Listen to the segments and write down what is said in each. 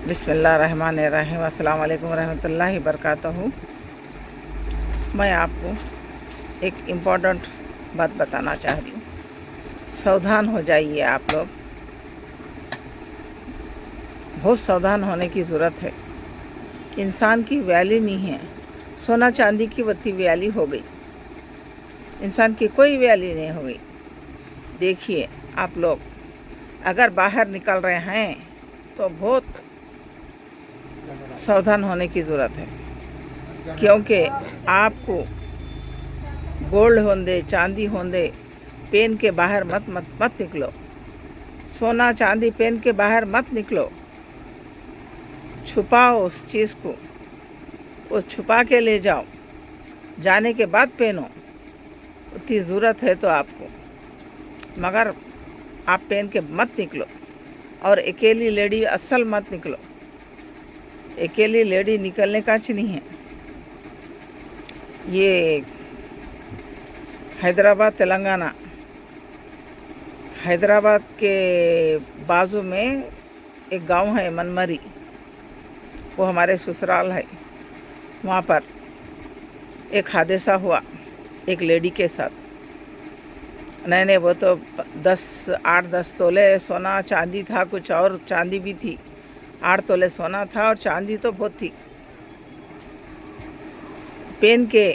बिस्मिल्लाहिर्रहमानिर्रहीम। अस्सलाम वालेकुम रहमतुल्लाहि बरकातहू। मैं आपको एक इम्पोर्टेंट बात बताना चाह रही हूँ। सावधान हो जाइए आप लोग, बहुत सावधान होने की ज़रूरत है। इंसान की वैल्यू नहीं है, सोना चांदी की वत्ती वैल्यू हो गई, इंसान की कोई वैल्यू नहीं हो गई। देखिए आप लोग अगर बाहर निकल रहे हैं तो बहुत सावधान होने की ज़रूरत है, क्योंकि आपको गोल्ड होंदे चांदी होंदे पेन के बाहर मत निकलो। सोना चांदी पेन के बाहर मत निकलो। छुपाओ उस चीज़ को, वो छुपा के ले जाओ, जाने के बाद पहनो। उतनी ज़रूरत है तो आपको, मगर आप पहन के मत निकलो। और अकेली लेडी असल मत निकलो। अकेली लेडी निकलने का च नहीं है। ये हैदराबाद तेलंगाना, हैदराबाद के बाजू में एक गांव है मनमरी, वो हमारे ससुराल है। वहाँ पर एक हादसा हुआ एक लेडी के साथ। नहीं वो तो 8-10 तोले सोना चांदी था, कुछ और चांदी भी थी। 8 तोले सोना था और चांदी तो बहुत थी। पेन के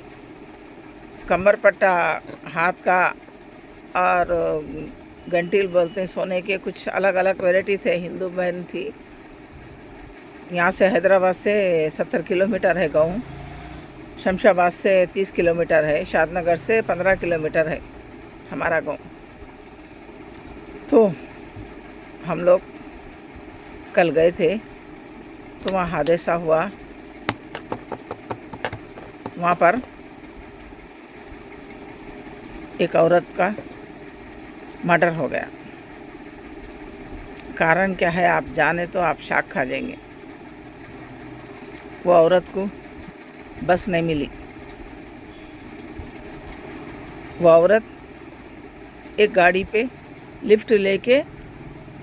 कमर पट्टा, हाथ का और घंटील बोलते हैं सोने के, कुछ अलग अलग वैरायटी थे। हिंदू बहन थी। यहाँ से हैदराबाद से 70 किलोमीटर है गाँव, शमशाबाद से 30 किलोमीटर है, शादनगर से 15 किलोमीटर है हमारा गाँव। तो हम लोग कल गए थे तो वहाँ हादसा हुआ। वहाँ पर एक औरत का मर्डर हो गया। कारण क्या है आप जाने तो आप शाक खा जाएंगे। वो औरत को बस नहीं मिली। वो औरत एक गाड़ी पे लिफ्ट लेके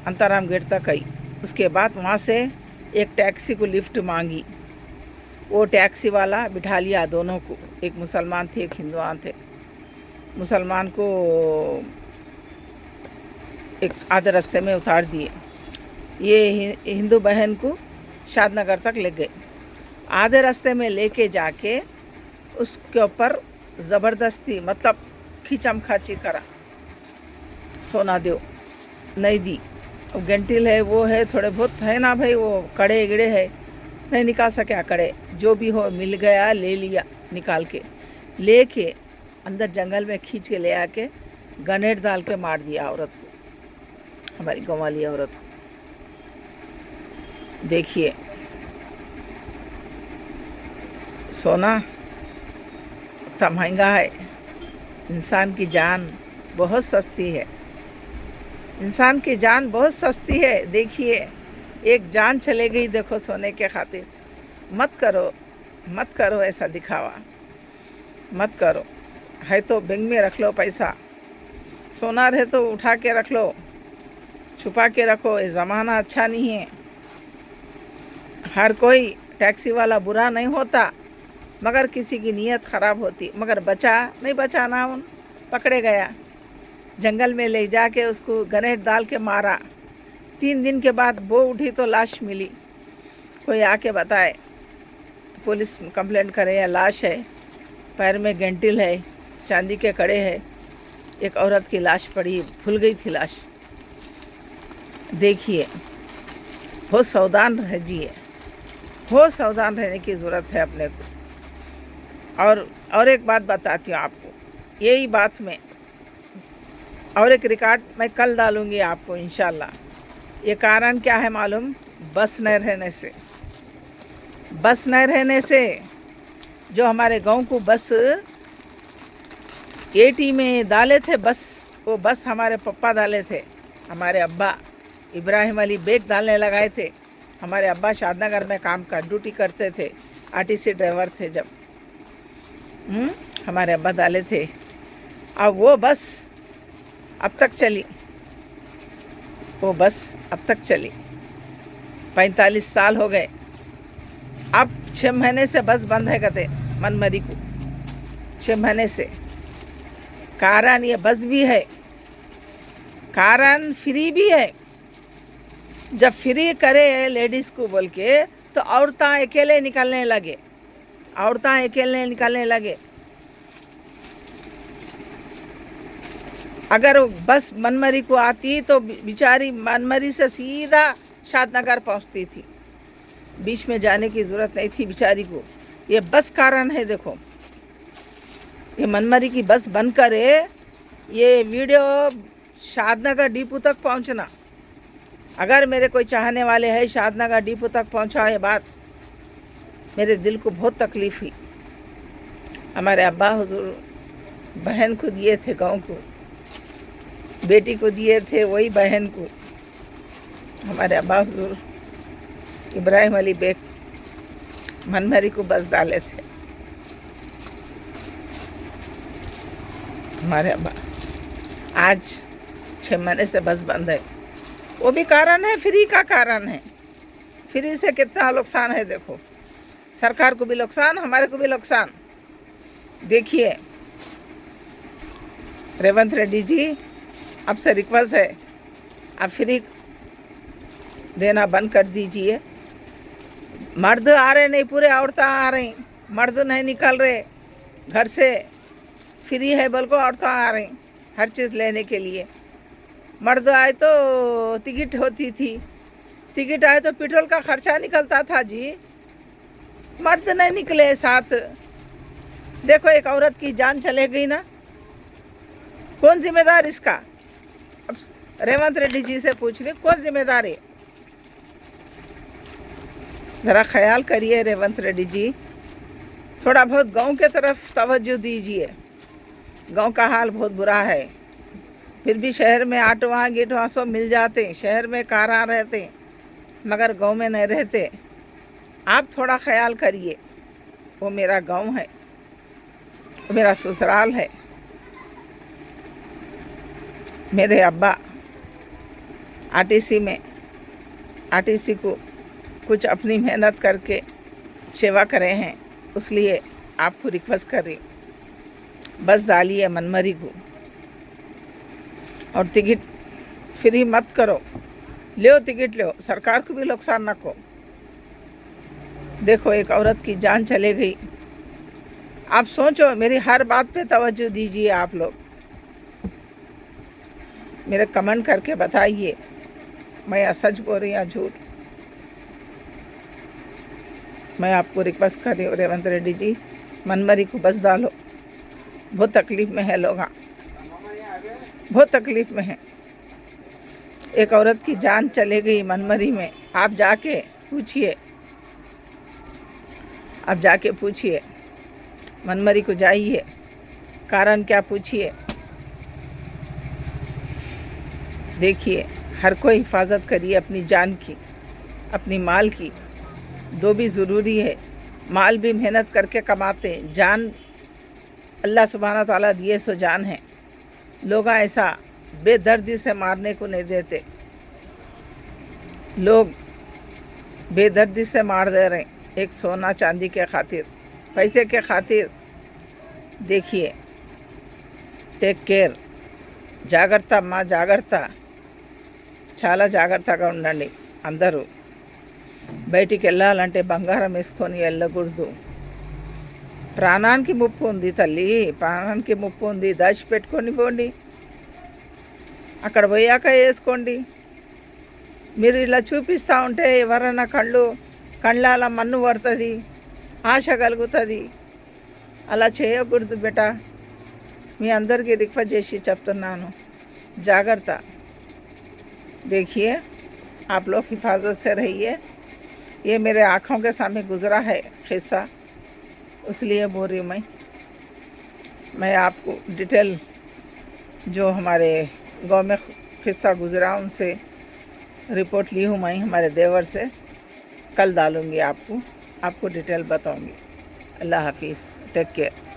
अंतराम गेट तक आई। उसके बाद वहाँ से एक टैक्सी को लिफ्ट मांगी। वो टैक्सी वाला बिठा लिया दोनों को, एक मुसलमान थे एक हिंदुआन थे। मुसलमान को एक आधे रास्ते में उतार दिए। ये हिंदू बहन को शादनगर तक ले गए। आधे रास्ते में लेके जाके उसके ऊपर ज़बरदस्ती मतलब खींचम खाची करा। सोना दो, नहीं दी। अब घंटिल है, वो है, थोड़े बहुत है ना भाई, वो कड़े गिड़े है, नहीं निकाल सके कड़े। जो भी हो मिल गया, ले लिया, निकाल के लेके अंदर जंगल में खींच के ले आके गनेट डाल के मार दिया औरत को, हमारी गाँव वाली औरत को। देखिए सोना इतना महंगा है, इंसान की जान बहुत सस्ती है। इंसान की जान बहुत सस्ती है। देखिए एक जान चले गई देखो सोने के खातिर। मत करो ऐसा दिखावा, मत करो। है तो बैंक में रख लो पैसा, सोना रहे तो उठा के रख लो, छुपा के रखो। ये ज़माना अच्छा नहीं है। हर कोई टैक्सी वाला बुरा नहीं होता, मगर किसी की नीयत ख़राब होती। मगर नहीं बचा ना, उन पकड़े गया, जंगल में ले जाके उसको गनेट डाल के मारा। 3 दिन के बाद वो उठी तो लाश मिली। कोई आके बताए, पुलिस कंप्लेंट करे, या लाश है, पैर में घंटिल है, चांदी के कड़े है। एक औरत की लाश पड़ी, भूल गई थी लाश। देखिए बहुत सावधान रहिए, बहुत सावधान रहने की ज़रूरत है अपने को। और एक बात बताती हूँ आपको, यही बात में और एक रिकॉर्ड मैं कल डालूँगी आपको इंशाल्लाह। ये कारण क्या है मालूम? बस नहीं रहने से जो हमारे गांव को बस 80 में डाले थे बस, वो बस हमारे पप्पा डाले थे। हमारे अब्बा इब्राहिम अली बेग डालने लगाए थे। हमारे अब्बा शादनगर में काम का ड्यूटी करते थे, आरटीसी ड्राइवर थे जब। हमारे अब्बा डाले थे। अब वो बस अब तक चली, वो बस अब तक चली। 45 साल हो गए। अब 6 महीने से बस बंद है कहते मनमरी को, 6 महीने से। कारण ये बस भी है, कारण फ्री भी है। जब फ्री करे लेडीज़ को बोल के तो औरतें अकेले निकलने लगे, औरतें अकेले निकलने लगे। अगर बस मनमरी को आती तो बेचारी मनमरी से सीधा शादनगर पहुंचती थी, बीच में जाने की ज़रूरत नहीं थी बेचारी को। ये बस कारण है। देखो ये मनमरी की बस बंद करे, ये वीडियो शादनगर डिपो तक पहुंचना। अगर मेरे कोई चाहने वाले हैं शादनगर डिपो तक पहुंचाए बात, मेरे दिल को बहुत तकलीफ़ हुई। हमारे अब्बा हुजूर बहन को दिए थे गाँव को, बेटी को दिए थे वही बहन को। हमारे अब्बा हुजूर इब्राहिम अली बेग मनमरी को बस डाले थे। हमारे अब्बा आज 6 महीने से बस बंद है। वो भी कारण है, फ्री का कारण है। फ्री से कितना नुकसान है देखो, सरकार को भी नुकसान, हमारे को भी नुकसान। देखिए रेवंत रेड्डी जी, आपसे रिक्वेस्ट है, आप फ्री देना बंद कर दीजिए। मर्द आ रहे नहीं, पूरे औरतें आ रही, मर्द नहीं निकल रहे घर से। फ्री है बोल को औरतें आ रही हर चीज़ लेने के लिए। मर्द आए तो टिकट होती थी, टिकट आए तो पेट्रोल का खर्चा निकलता था जी, मर्द नहीं निकले साथ। देखो एक औरत की जान चले गई ना, कौन जिम्मेदार इसका? अब रेवंत रेड्डी जी से पूछ रही, कौन जिम्मेदार है? ज़रा ख्याल करिए रेवंत रेड्डी जी, थोड़ा बहुत गांव के तरफ तवज्जो दीजिए। गांव का हाल बहुत बुरा है। फिर भी शहर में आटवा गेटवा सब मिल जाते, शहर में कारा रहते, मगर गांव में नहीं रहते। आप थोड़ा ख्याल करिए। वो मेरा गांव है, वो मेरा ससुराल है। मेरे अब्बा आरटीसी में, आरटीसी को कुछ अपनी मेहनत करके सेवा करे हैं, इसलिए आपको रिक्वेस्ट कर रही, बस डालिए मनमरी को। और टिकट फ्री मत करो, लो टिकट लो, सरकार को भी नुकसान न को। देखो एक औरत की जान चले गई। आप सोचो, मेरी हर बात पे तवज्जो दीजिए आप लोग। मेरे कमेंट करके बताइए मैं सच बोल रही हूँ झूठ। मैं आपको रिक्वेस्ट कर रही हूँ रेवंत रेड्डी जी, मनमरी को बस डालो। बहुत तकलीफ़ में है लोग, बहुत तकलीफ़ में है। एक औरत की जान चले गई मनमरी में। आप जाके पूछिए, आप जाके पूछिए, मनमरी को जाइए, कारण क्या पूछिए। देखिए हर कोई हिफाजत करिए अपनी जान की, अपनी माल की। दो भी ज़रूरी है, माल भी मेहनत करके कमाते, जान अल्लाह सुब्हाना ताला दिए सो जान है। लोग ऐसा बेदर्दी से मारने को नहीं देते, लोग बेदर्दी से मार दे रहे एक सोना चांदी के खातिर, पैसे के खातिर। देखिए टेक केयर, జాగ్రత్త అమ్మా జాగ్రత్త, చాలా జాగ్రత్తగా ఉండండి అందరూ। బయటికి వెళ్ళాలంటే బంగారం వేసుకొని వెళ్ళకూడదు, ప్రాణానికి ముప్పు ఉంది తల్లి, ప్రాణానికి ముప్పు ఉంది, దాచిపెట్టుకొని పోండి, అక్కడ పోయాక వేసుకోండి। మీరు ఇలా చూపిస్తూ ఉంటే ఎవరైనా కళ్ళాల మన్ను పడుతుంది, ఆశ కలుగుతుంది, అలా చేయకూడదు బేటా। मैं अंदर की रिक्वेस्ट जैसी చెప్తున్నాను, जागरता। देखिए आप लोग हिफाजत से रहिए। ये मेरे आँखों के सामने गुज़रा है किस्सा, इसलिए बोल रही हूँ मैं आपको डिटेल जो हमारे गांव में किस्सा गुज़रा उनसे रिपोर्ट ली हूँ मैं, हमारे देवर से। कल डालूँगी आपको डिटेल बताऊँगी। अल्लाह हाफिज़, टेक केयर।